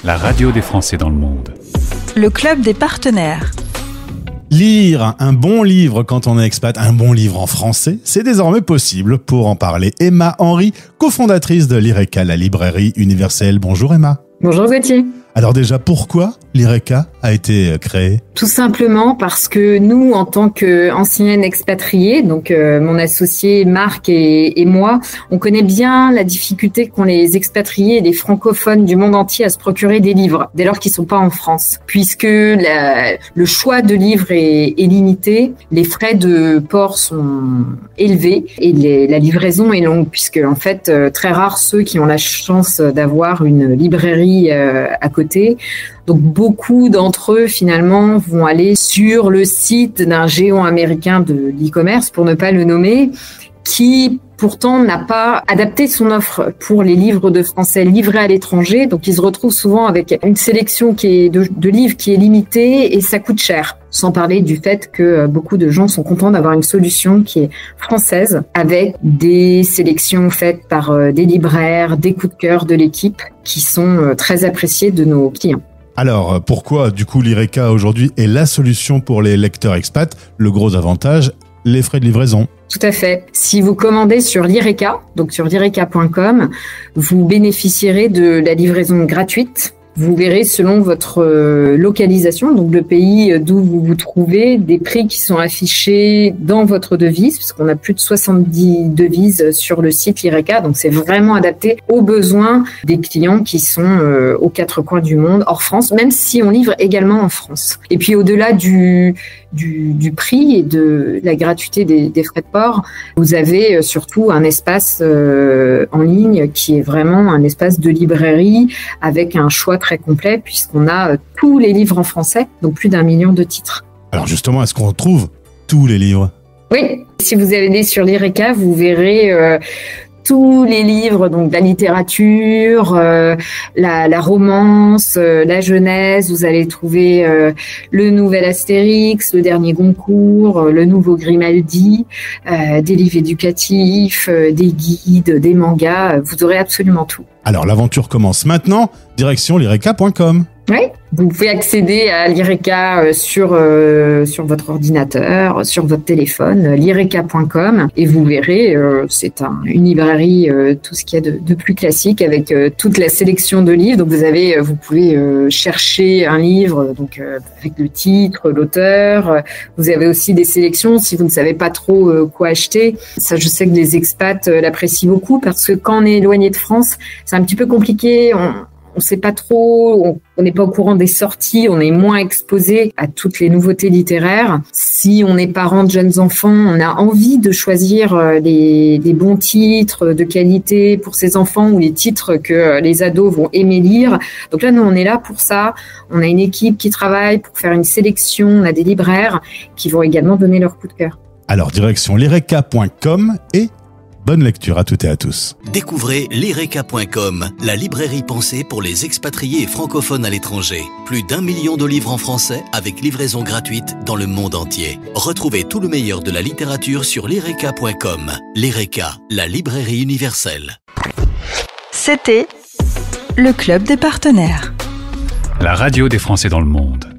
la radio des Français dans le monde. Le club des partenaires. Lire un bon livre quand on est expat, un bon livre en français, c'est désormais possible. Pour en parler, Emma Henry, cofondatrice de l'IRECA, la librairie universelle. Bonjour Emma. Bonjour Gauthier. Alors déjà, pourquoi l'IRECA a été créée ? Tout simplement parce que nous, en tant qu'anciennes expatriées, donc mon associé Marc et moi, on connaît bien la difficulté qu'ont les expatriés et les francophones du monde entier à se procurer des livres, dès lors qu'ils sont pas en France. Puisque le choix de livres est limité, les frais de port sont élevés et la livraison est longue, puisque en fait, très rares ceux qui ont la chance d'avoir une librairie à côté. Donc beaucoup d'entre eux finalement vont aller sur le site d'un géant américain de l'e-commerce, pour ne pas le nommer, qui pourtant n'a pas adapté son offre pour les livres de français livrés à l'étranger. Donc ils se retrouvent souvent avec une sélection de livres qui est limitée et ça coûte cher. Sans parler du fait que beaucoup de gens sont contents d'avoir une solution qui est française, avec des sélections faites par des libraires, des coups de cœur de l'équipe qui sont très appréciés de nos clients. Alors, pourquoi du coup l'IRECA aujourd'hui est la solution pour les lecteurs expats ? Le gros avantage, les frais de livraison. Tout à fait. Si vous commandez sur l'IRECA, donc sur lireca.com, vous bénéficierez de la livraison gratuite. Vous verrez selon votre localisation, donc le pays d'où vous vous trouvez, des prix qui sont affichés dans votre devise, puisqu'on a plus de 70 devises sur le site l'IRECA, donc c'est vraiment adapté aux besoins des clients qui sont aux quatre coins du monde, hors France, même si on livre également en France. Et puis au-delà du prix et de la gratuité des frais de port, vous avez surtout un espace en ligne qui est vraiment un espace de librairie avec un choix très complet puisqu'on a tous les livres en français, donc plus d'1 million de titres. Alors justement, est-ce qu'on retrouve tous les livres ? Oui, si vous allez sur l'IRECA, vous verrez tous les livres, donc la littérature, la romance, la jeunesse. Vous allez trouver le nouvel Astérix, le dernier Goncourt, le nouveau Grimaldi, des livres éducatifs, des guides, des mangas. Vous aurez absolument tout. Alors l'aventure commence maintenant, direction lireca.com. Oui, vous pouvez accéder à l'IRECA sur votre ordinateur, sur votre téléphone, lireca.com, et vous verrez, c'est une librairie, tout ce qu'il y a de plus classique, avec toute la sélection de livres. Donc vous pouvez chercher un livre, donc avec le titre, l'auteur. Vous avez aussi des sélections si vous ne savez pas trop quoi acheter. Ça, je sais que les expats l'apprécient beaucoup parce que quand on est éloigné de France, c'est un petit peu compliqué. On sait pas trop, on n'est pas au courant des sorties, on est moins exposé à toutes les nouveautés littéraires. Si on est parent de jeunes enfants, on a envie de choisir les bons titres de qualité pour ses enfants ou les titres que les ados vont aimer lire. Donc là, nous, on est là pour ça. On a une équipe qui travaille pour faire une sélection. On a des libraires qui vont également donner leur coup de cœur. Alors, direction lireca.com et bonne lecture à toutes et à tous. Découvrez lireca.com, la librairie pensée pour les expatriés et francophones à l'étranger. Plus d'1 million de livres en français avec livraison gratuite dans le monde entier. Retrouvez tout le meilleur de la littérature sur lireca.com. L'IRECA, la librairie universelle. C'était le club des partenaires. La radio des Français dans le monde.